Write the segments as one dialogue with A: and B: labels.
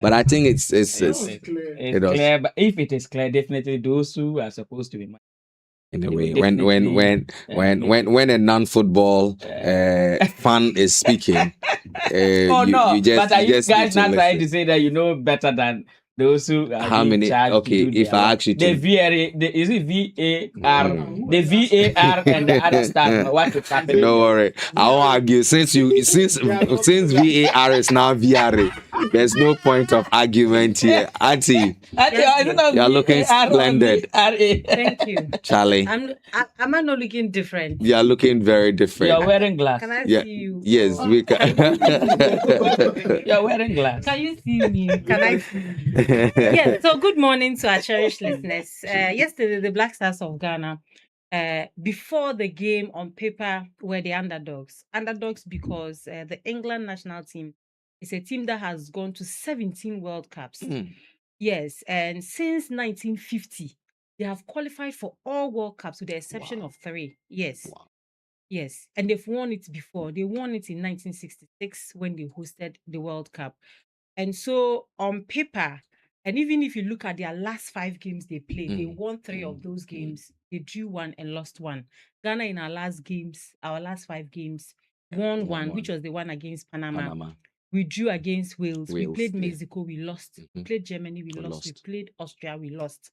A: But I think it's
B: clear.
C: It's
A: does.
C: clear, but if it is clear, definitely those who are supposed to be
A: In a
C: they
A: way,
C: will
A: when a non-football fan is speaking,
C: oh no!
A: you just
C: but are you
A: just
C: guys
A: need to
C: not trying
A: listen.
C: to say that you know better than those who are
A: How
C: being
A: many?
C: charged
A: Okay,
C: to do
A: if
C: their
A: I
C: work?
A: ask you
C: The
A: to,
C: VAR, is it VAR? The VAR and the other stuff. What is happening?
A: don't worry, I won't argue. Since VAR is now VRA, there's no point of argument here. Auntie, you're looking splendid.
D: Thank you.
A: Charlie,
D: Am I not looking different?
A: you're looking very different.
C: You're wearing glass.
D: Can I
A: Yeah.
D: see you?
A: Yes,
D: Or
A: we can.
C: You're wearing glass.
D: can you see me? Can I see you? Yes. So good morning to our cherished listeners. Yesterday, the Black Stars of Ghana, before the game on paper, were the underdogs. Underdogs because the England national team is a team that has gone to 17 World Cups. Yes, and since 1950, they have qualified for all World Cups with the exception of 3. Yes.
A: Wow.
D: Yes, and they've won it before. They won it in 1966 when they hosted the World Cup. And so on paper, and even if you look at their last 5 games they played, they won 3 of those games. They drew 1 and lost 1. Ghana in our last 5 games, won 1, which was the one against Panama. We drew against Wales. We played Mexico, we lost. We played Germany, we lost. We played Austria, we lost.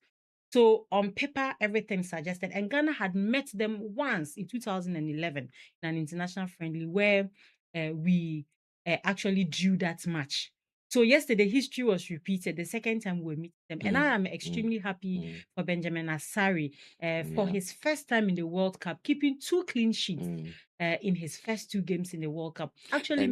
D: So on paper, everything suggested. And Ghana had met them once in 2011 in an international friendly where we actually drew that match. So yesterday, history was repeated the second time we meet them. And I am extremely happy for Benjamin Asare for his first time in the World Cup, keeping 2 clean sheets in his first 2 games in the World Cup. Actually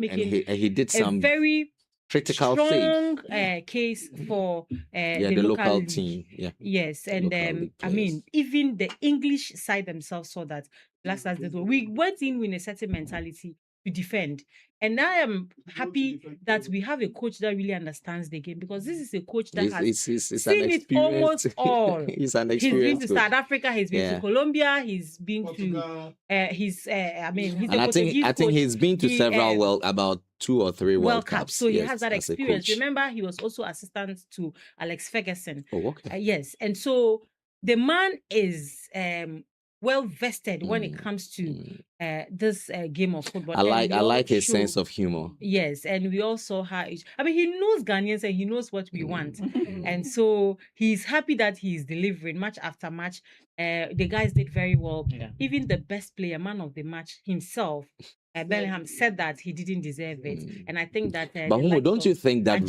A: he did some
D: a very
A: critical
D: strong case for
A: the local
D: league.
A: team. Yeah.
D: Yes, and I mean, even the English side themselves saw that Black Stars did well. We went in with a certain mentality to defend, and I am happy that we have a coach that really understands the game, because this is a coach that has seen it almost all.
A: He's an
D: He's been
A: experienced
D: to
A: coach.
D: South Africa. He's been to Colombia. He's been
B: Portugal.
D: to he's I mean, he's
A: And
D: a
A: I think
D: coach.
A: he's been to several about 2 or 3 World Cups.
D: So he
A: yes,
D: has that
A: as a
D: experience.
A: coach.
D: Remember, he was also assistant to Alex Ferguson.
A: Oh, okay.
D: Yes, and so the man is well vested when it comes to this game of football.
A: I like his sense of humor.
D: Yes, and we all saw how I mean, he knows Ghanaians and he knows what we want, and so he's happy that he's delivering match after match. The guys did very well.
C: Yeah.
D: Even the best player, man of the match himself, Bellingham, said that he didn't deserve it, and I think that.
A: But Homo, don't you think that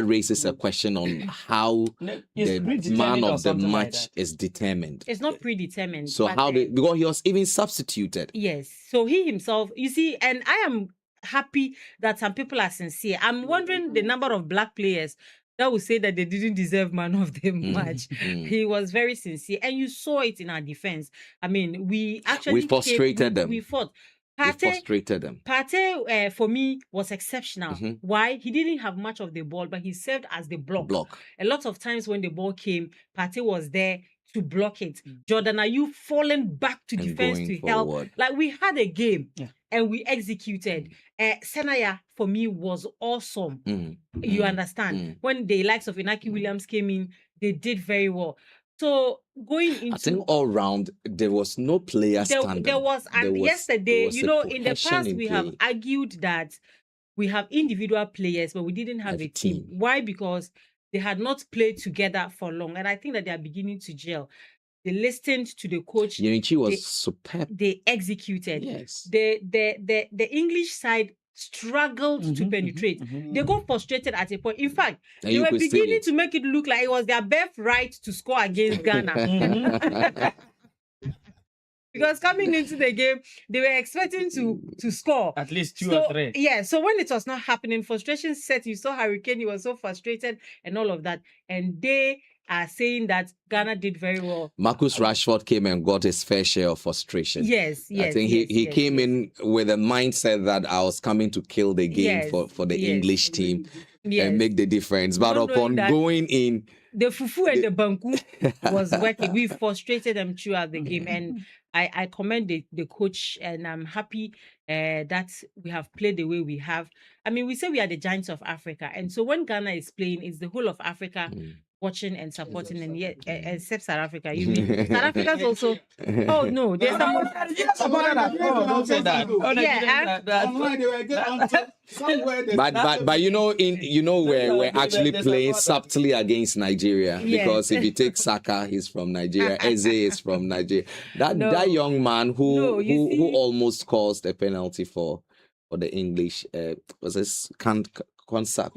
A: raises a question on how the man of the match is determined?
D: It's not predetermined.
A: So how because he was even substituted.
D: Yes. So he himself, you see, and I am happy that some people are sincere. I'm wondering the number of black players that would say that they didn't deserve man of the match. He was very sincere, and you saw it in our defense. I mean, we
A: frustrated them.
D: We fought.
A: We frustrated them.
D: Partey, for me, was exceptional. Why? He didn't have much of the ball, but he served as the block. A lot of times when the ball came, Partey was there to block it. Jordan, are you falling back to defense to help? Like, we had a game and we executed. Senaya, for me, was awesome. You understand? When the likes of Inaki Williams came in, they did very well. So going into,
A: I think all round there was no player standing.
D: Yesterday, you know, in the past we have argued that we have individual players, but we didn't have a team. Why? Because they had not played together for long, and I think that they are beginning to gel. They listened to the coach.
A: Yenichi was superb.
D: They executed.
A: Yes.
D: The English side struggled to penetrate. They got frustrated at a point. In fact, they were beginning to make it look like it was their birthright to score against Ghana. Because coming into the game, they were expecting to score
C: at least 2 or 3.
D: Yeah. So when it was not happening, frustration set. You saw Hurricane; he was so frustrated and all of that. And they are saying that Ghana did very well.
A: Marcus Rashford came and got his fair share of frustration.
D: Yes.
A: I think he came in with a mindset that I was coming to kill the game for the English team and make the difference. But upon going in,
D: the fufu and the banku was working. We frustrated them throughout the game, and I commend the coach, and I'm happy that we have played the way we have. I mean, we say we are the giants of Africa. And so when Ghana is playing, it's the whole of Africa watching and supporting, and yet, except South Africa. You mean South Africa's also? Oh no, there's some.
C: Don't say that.
A: But we're actually playing subtly against Nigeria, because if you take Saka, he's from Nigeria. Eze is from Nigeria. That young man who almost caused a penalty for the English was this Konsa.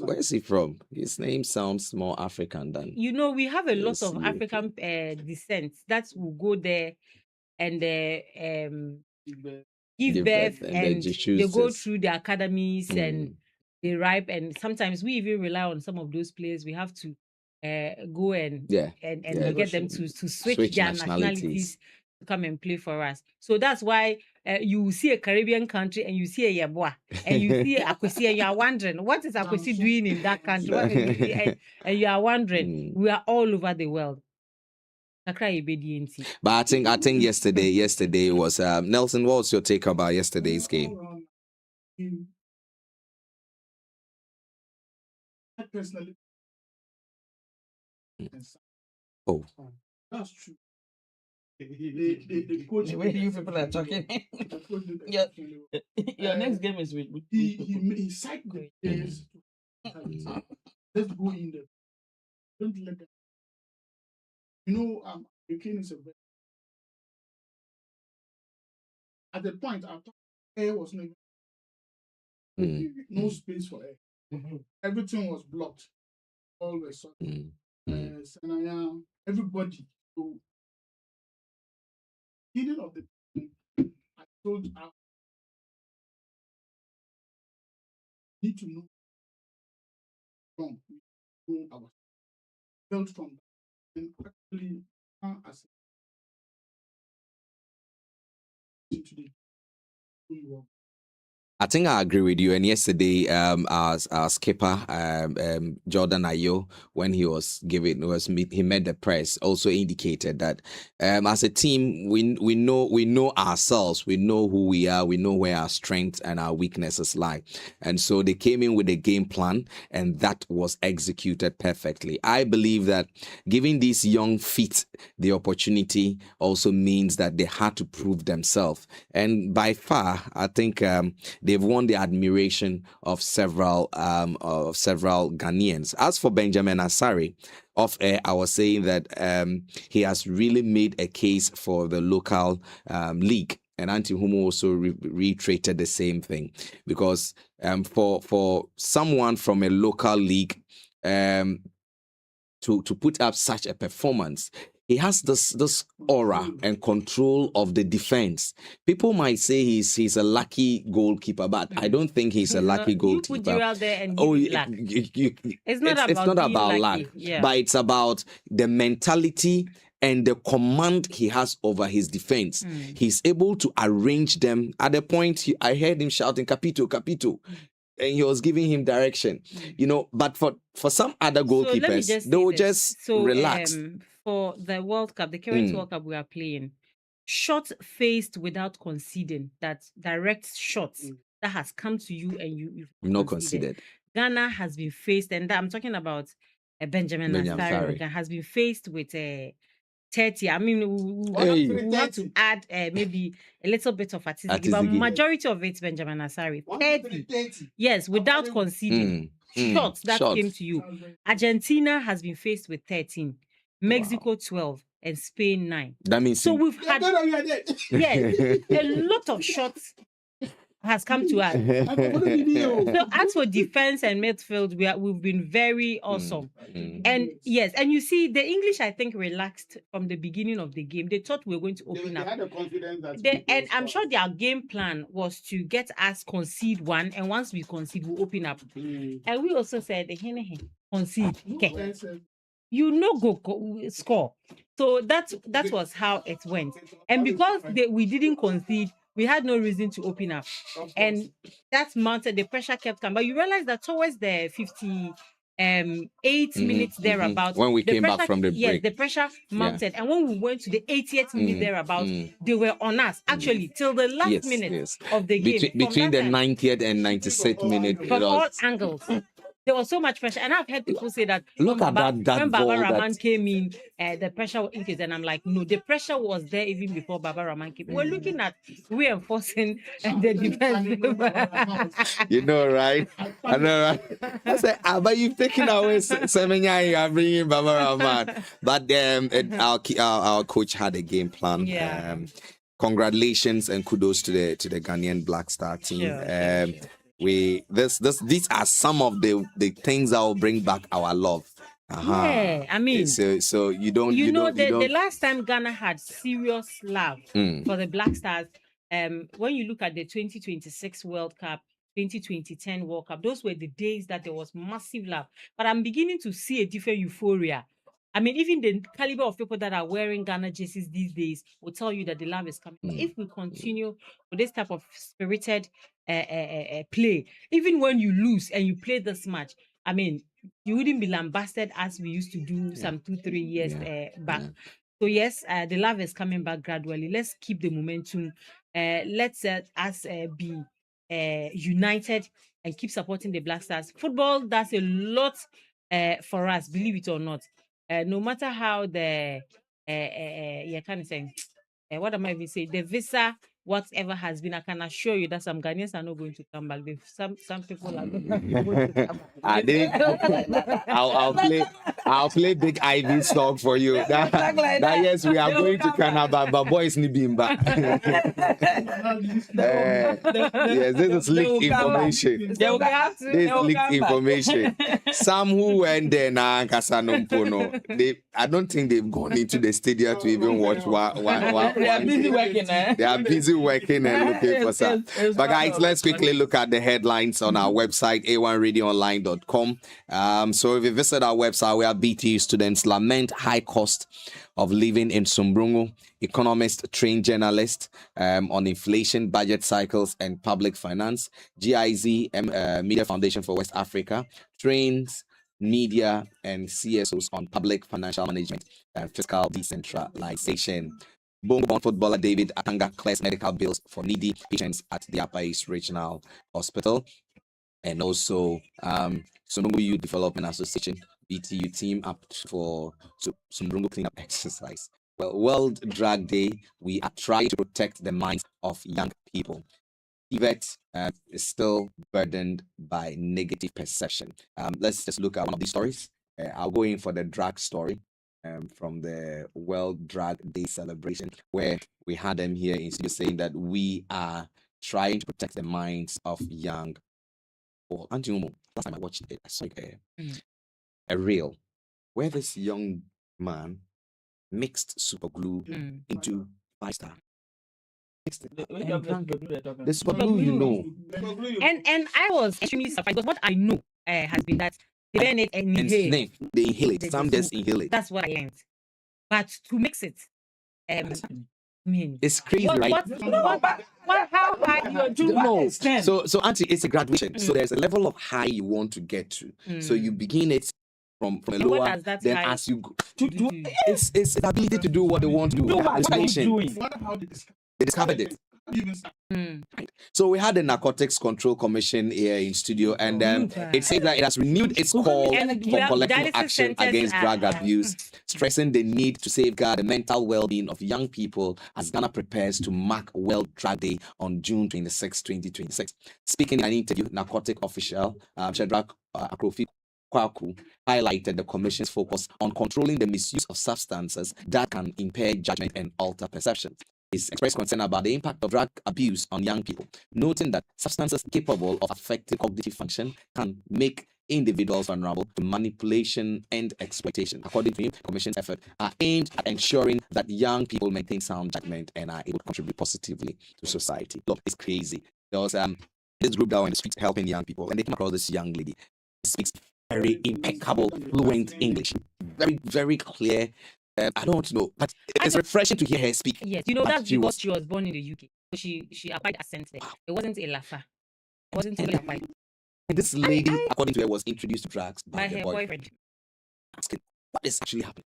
A: Where is he from? His name sounds more African than.
D: We have a lot of African descent that will go there and give birth, and they go through the academies and they ripe, and sometimes we even rely on some of those players. We have to go and get them to switch their nationalities to come and play for us. So that's why you see a Caribbean country and you see a Yeboah and you see Akwesi, and you are wondering, what is Akwesi doing in that country? And you are wondering, we are all over the world. But
A: I think yesterday was Nelson. What was your take about yesterday's game?
B: Personally,
A: oh,
B: that's true. The coach.
C: The way you people are talking. Your next game is with.
B: He cycled players. Let's go in there. Don't let them. The king is a very. At the point, I thought air was not. No space for air. Everything was blocked. Always. Everybody. So, beginning of the, I told I need to know our built from that. And actually, as today,
A: I think I agree with you. And yesterday, our skipper, Jordan Ayew, when he he met the press, also indicated that as a team, we know ourselves, we know who we are, we know where our strengths and our weaknesses lie, and so they came in with a game plan, and that was executed perfectly. I believe that giving these young feet the opportunity also means that they had to prove themselves, and by far, I think they've won the admiration of several Ghanaians. As for Benjamin Asare, off air, I was saying that he has really made a case for the local league. And Auntie Humo also reiterated the same thing, because for someone from a local league to put up such a performance, he has this aura and control of the defense. People might say he's a lucky goalkeeper, but I don't think he's a lucky goalkeeper.
D: You put you out there and
A: it's not about luck, but it's about the mentality and the command he has over his defense. He's able to arrange them. At the point, I heard him shouting, "Capito, Capito." And he was giving him direction, but for some other goalkeepers, they will just relax.
D: For the World Cup, the current World Cup we are playing, shots faced without conceding, that direct shots that has come to you and you've
A: not conceded.
D: Ghana has been faced, and I'm talking about Benjamin Asare, has been faced with 30. I mean, we want to add maybe a little bit of artistic, but majority of it, Benjamin Asare, 30. Yes, without conceding. Shots that came to you. Argentina has been faced with 13. Mexico 12 and Spain 9.
A: That means
D: so we've had a lot of shots has come to us. So as for defense and midfield, we've been very awesome. And yes, and you see the English, I think, relaxed from the beginning of the game. They thought we were going to open up.
B: They had the confidence
D: and I'm sure their game plan was to get us concede one, and once we concede, we'll open up. And we also said, concede. Okay. Go score. So that was how it went. And because we didn't concede, we had no reason to open up. And that mounted, the pressure kept coming. But you realize that towards the minutes thereabout.
A: When we
D: the
A: came back
D: pressure-
A: from the
D: yes,
A: break.
D: the pressure mounted, and when we went to the 80th minute thereabout, they were on us actually till the last
A: Yes,
D: minute
A: yes.
D: of the game.
A: Between the
D: From that time,
A: 90th and 96th minute, it
D: from all
A: was,
D: angles. There was so much pressure, and I've heard people say that
A: Look
D: when
A: at
D: Baba,
A: that
D: when
A: ball
D: Baba
A: that-
D: Rahman came in, the pressure increased, and I'm like, no, the pressure was there even before Baba Rahman came. We're looking at reinforcing the defense.
A: you know, right? I know, right? I said, but you've taken away Semenya, you are bringing Baba Rahman. But our coach had a game plan.
D: Yeah.
A: Congratulations and kudos to the Ghanaian Black Star team.
D: Sure.
A: These are some of the things that will bring back our love.
D: Yeah, I mean,
A: so you don't
D: the last time Ghana had serious love
A: Mm.
D: for the Black Stars, when you look at the 2026 World Cup, 2010 World Cup, those were the days that there was massive love. But I'm beginning to see a different euphoria. I mean, even the caliber of people that are wearing Ghana jerseys these days will tell you that the love is coming. But if we continue with this type of spirited play, even when you lose and you play this match, I mean, you wouldn't be lambasted as we used to do some 2-3 years back.
A: Yeah.
D: So yes, the love is coming back gradually. Let's keep the momentum. Let's us be united and keep supporting the Black Stars. Football does a lot for us, believe it or not. No matter how the kind of saying, what am I even saying? The visa, whatever has been, I can assure you that some Ghanaians are not going to come back. Some people are not going to come back.
A: I'll play Big Ivy song for you. That yes, we are going to Canada, but boys need Bimba. Yes, this is leaked information.
C: They will have to.
A: This
C: They will
A: leaked
C: come back.
A: information. Some who went there now, I don't think they've gone into the stadium to even watch
C: They are busy working, eh?
A: They are busy working and looking for some.
C: It's
A: But guys,
C: part of
A: let's
C: it.
A: quickly look at the headlines on our website, a1radioonline.com. So if you visit our website, where BTU students lament high cost of living in Sumbrungu, economist, trained journalist on inflation, budget cycles, and public finance. GIZ, Media Foundation for West Africa, trains media and CSOs on public financial management and fiscal decentralization. Bongo footballer David Atanga clears medical bills for needy patients at the Upper East Regional Hospital. And also, Sumbrungu Youth Development Association, BTU team up for Sumbrungu cleanup exercise. Well, World Drug Day, we are trying to protect the minds of young people. TVET is still burdened by negative perception. Let's just look at one of these stories. I'll go in for the drug story from the World Drug Day celebration, where we had them here in studio saying that we are trying to protect the minds of young. Well, Auntie Umo, last time I watched it, I saw a reel where this young man mixed super glue into 5-star. Mixed it up and drank it. The super glue, you know,
D: And I was extremely surprised because what I know has been that they burn it and
A: and
D: inhale.
A: sniff. They inhale it.
D: The
A: Some just inhale it.
D: That's what I learned. But to mix it, I mean,
A: It's crazy, right?
D: how high you're doing?
A: No. So Auntie, it's a graduation. So there's a level of high you want to get to. So you begin it from a
D: And what
A: lower,
D: does that
A: then
D: high
A: as you go,
D: do?
A: it's the ability to do what they want to do.
C: Do what are you
A: Inspiration.
C: doing?
B: What how they discover?
A: They discovered it.
B: Even start.
A: So we had the Narcotics Control Commission here in studio, and it says that it has renewed its call
D: And
A: for
D: yeah,
A: collective
D: dialysis
A: action
D: centers
A: against
D: are-
A: drug abuse, stressing the need to safeguard the mental well-being of young people as Ghana prepares to mark World Drug Day on June 26, 2026. Speaking in an interview, narcotic official Shadrach Akrofi Kwaku highlighted the Commission's focus on controlling the misuse of substances that can impair judgment and alter perception. He's expressed concern about the impact of drug abuse on young people, noting that substances capable of affecting cognitive function can make individuals vulnerable to manipulation and exploitation. According to him, the Commission's efforts are aimed at ensuring that young people maintain sound judgment and are able to contribute positively to society. Look, it's crazy. There was this group down in the streets helping young people, and they came across this young lady. She speaks very impeccable, fluent English, very, very clear. I don't want to know, but it's refreshing to hear her speak.
D: Yes, you know,
A: But
D: that's
A: she
D: because
A: was-
D: she was born in the UK. So she applied accent there. It wasn't a Lafa. It wasn't a Lafa.
A: This lady, according to her, was introduced to drugs
D: by
A: by the
D: her
A: boy.
D: boyfriend.
A: Asking, what is actually happening?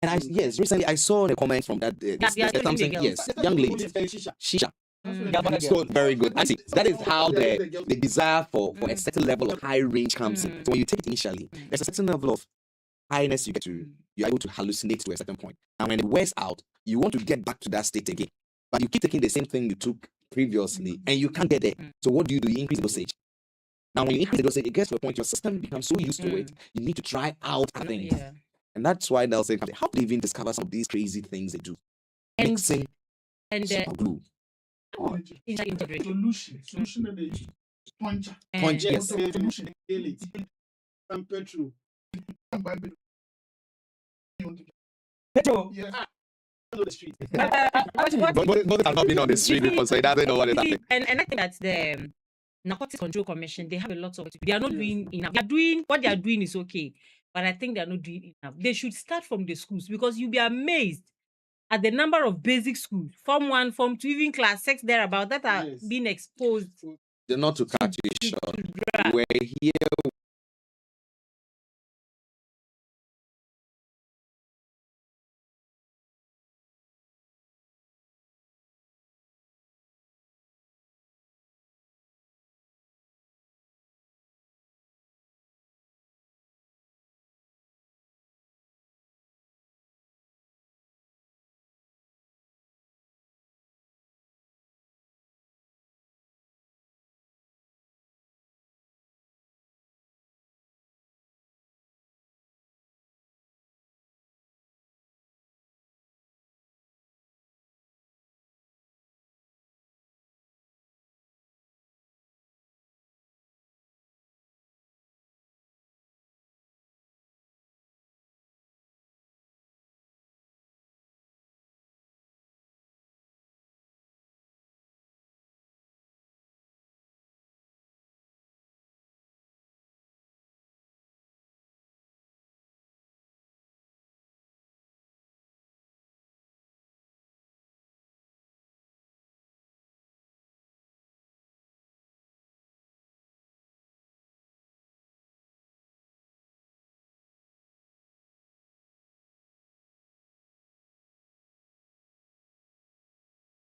A: And recently I saw the comments from that.
D: they are taking the
A: Something,
D: girls.
A: yes, young lady, Shisha.
D: Mm.
A: So very good. I see that is how the desire for a certain level of high range comes in. So when you take it initially, there's a certain level of highness you get to, you're able to hallucinate to a certain point. And when it wears out, you want to get back to that state again. But you keep taking the same thing you took previously and you can't get there. So what do? You increase the dosage. Now, when you increase the dosage, it gets to a point your system becomes so used to it, you need to try out other things.
D: Yeah.
A: And that's why they'll say, how do they even discover some of these crazy things they do?
D: And-
A: Mixing
D: And
A: super glue.
B: Solution that they puncher.
A: Punch, yes.
B: Solution, daily. Some petrol. Some Bible.
C: Petro,
B: Yeah. The street.
A: Both have not been on the street before, so he doesn't know what is happening.
D: And I think that the Narcotics Control Commission, they have a lot of, they are not
B: Yes.
D: doing enough. They are doing what they are doing is okay, but I think they are not doing enough. They should start from the schools, because you'll be amazed at the number of basic schools, Form 1, Form 2, even Class 6 thereabout, that are
B: Yes.
D: being exposed
A: Not to cut you
D: to
A: short.
D: drugs.
A: We're here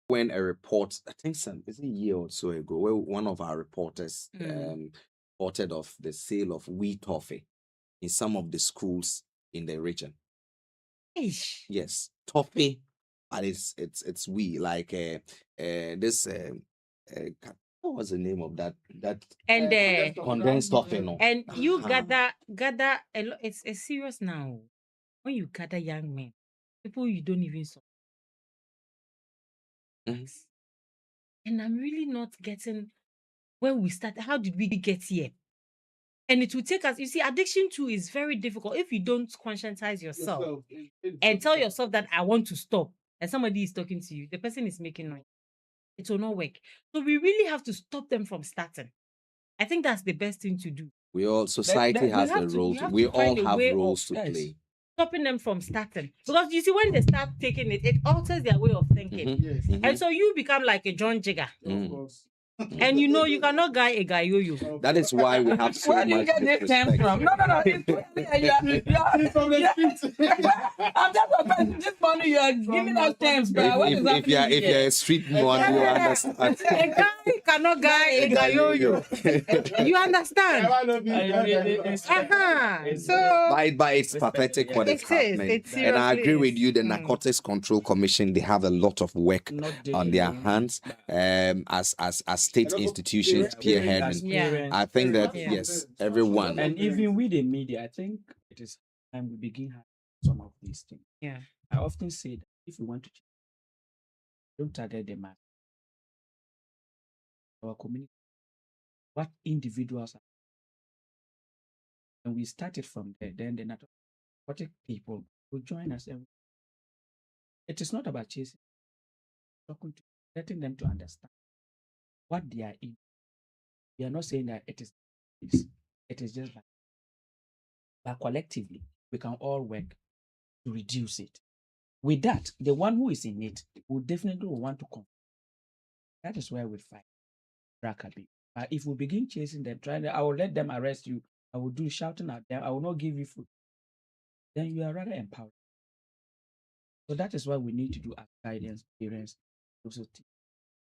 A: when a report, I think it's a year or so ago, where one of our reporters reported of the sale of wheat toffee in some of the schools in the region.
D: Eish.
A: Yes, toffee, but it's wheat, like this what was the name of that
D: And
A: condensed toffee? No,
D: and you
A: Uh-huh.
D: gather a lot. It's serious now. When you gather young men, people you don't even saw.
A: Mhm.
D: And I'm really not getting where we started. How did we get here? And it will take us. You see, addiction too is very difficult if you don't conscientize yourself and tell yourself that I want to stop. And somebody is talking to you, the person is making noise. It will not work. So we really have to stop them from starting. I think that's the best thing to do.
A: Society
C: we
A: has
D: have
A: a
D: to-
A: role.
D: we have
A: We
D: to find
A: all
D: a
A: have
D: way
A: roles
D: of-
A: to
C: yes.
A: play.
D: Stopping them from starting. Because you see, when they start taking it, it alters their way of thinking.
A: Mhm.
B: Yes.
A: Mhm.
D: And so you become like a John Jigger.
A: Mm.
B: Of course.
D: And you cannot guy a guy yo.
A: That is why we have so
C: where do you
A: much
C: get this term
A: disrespect.
C: from? No.
B: It's from the street.
C: I'm just surprised this morning you are giving us terms, bro. What is
A: If
C: happening
A: you're
C: here?
A: a street one, you understand.
D: A guy cannot guy a guy yo. You understand? So
A: But it's pathetic what is
D: it is.
A: happening.
D: It
A: And I
D: seriously
A: agree with
D: is.
A: you. The
D: Mm.
A: Narcotics Control Commission, they have a lot of work
C: Not
A: on
C: daily,
A: their
C: no.
A: hands as state
B: And also
A: institutions,
C: Parents,
A: spearheading.
D: Yeah.
A: I think that
D: Yeah.
A: yes, everyone.
C: And even with the media, I think it is time we begin having some of these things.
D: Yeah.
C: I often say that if you want to change, don't target the mass. Our community, what individuals are. And we started from there, then the narcotic people will join us. And it is not about chasing, talking to, letting them to understand what they are in. We are not saying that it is this, it is just like, but collectively, we can all work to reduce it. With that, the one who is in it will definitely want to come. That is where we fight drug abuse. If we begin chasing them, I will let them arrest you. I will do shouting at them. I will not give you food. Then you are rather empowered. So that is what we need to do as guidance, parents, also teach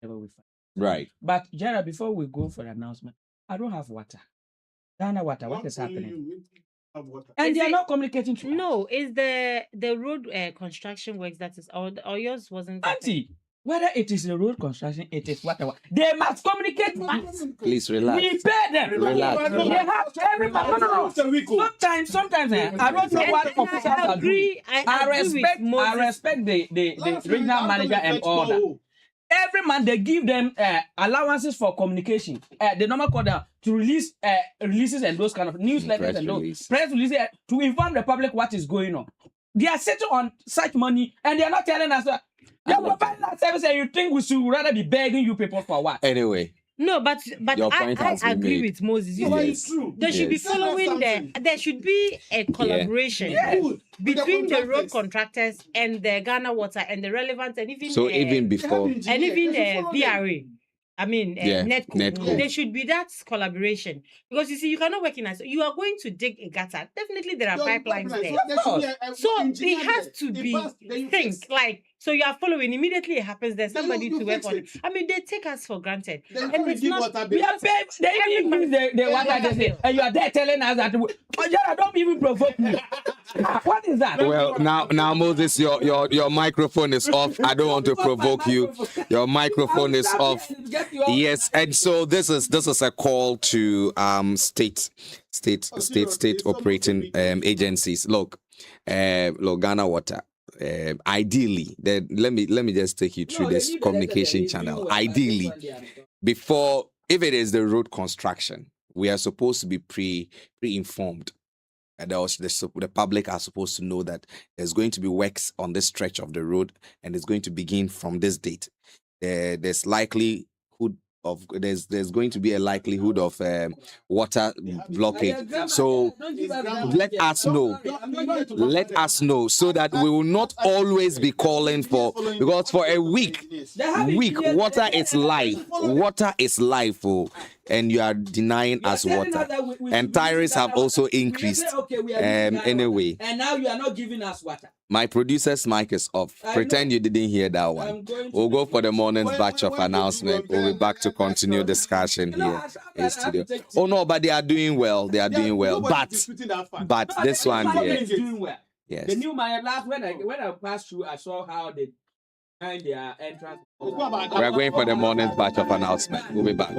C: whatever we find.
A: Right.
C: But Jara, before we go for the announcement, I don't have water. Ghana water, what is happening? And they are not communicating to us.
D: No, it's the road construction works that is, or yours wasn't.
C: Auntie, whether it is a road construction, it is whatever. They must communicate with us.
A: Please relax.
C: We pay them.
A: Relax.
C: They have every month. No. Sometimes I don't know what officers are doing. I respect the regional manager and all that. Every month they give them allowances for communication. The normal call them to release releases and those kind of newsletters and those press releases to inform the public what is going on. They are sitting on such money and they are not telling us that you're providing that service and you think we should rather be begging you people for what?
A: Anyway.
D: No, but
A: Your point
D: I
A: has been
D: agree
A: made.
D: with Moses. You
A: Yes.
D: see, they should be
A: Yes.
D: following there should be a collaboration between the road contractors and the Ghana Water and the relevant and even
A: So even before,
D: and even the VRA. I mean,
A: Yeah,
D: Netco.
A: Netco.
D: There should be that collaboration because you see, you cannot work in as you are going to dig a gutter. Definitely, there are pipelines there. So it has to be things like so you are following immediately. It happens. There's somebody
B: you
D: to work
B: fix
D: on
B: it.
D: it. I mean, they take us for granted,
B: Then
D: and
B: we
D: it's
B: give
D: not.
B: water
C: We
B: bill.
C: are paid. They even increase the water they say, and you are there telling us that. Oh, Jara, don't even provoke me. What is that?
A: well, now Moses, your microphone is off. I don't want to provoke you. Your microphone is off. Yes, and so this is a call to state operating agencies. Look, Ghana Water. Ideally, let me just take you through this communication channel. Ideally, before if it is the road construction, we are supposed to be pre-informed. And the public are supposed to know that there's going to be works on this stretch of the road, and it's going to begin from this date. There's going to be a likelihood of water blockage. So let us know. Let us know so that we will not always be calling for, because for a week, water is life. Water is life, and you are denying us water. And tariffs have also increased. Anyway.
C: And now you are not giving us water.
A: My producer's mic is off. Pretend you didn't hear that one. We'll go for the morning's batch of announcement. We'll be back to continue discussion here in studio. Oh no, but they are doing well. They are doing well. But this one here,
C: is doing well.
A: yes.
C: The new man last when I passed through, I saw how they behind their entrance.
A: We are going for the morning's batch of announcement. We'll be back.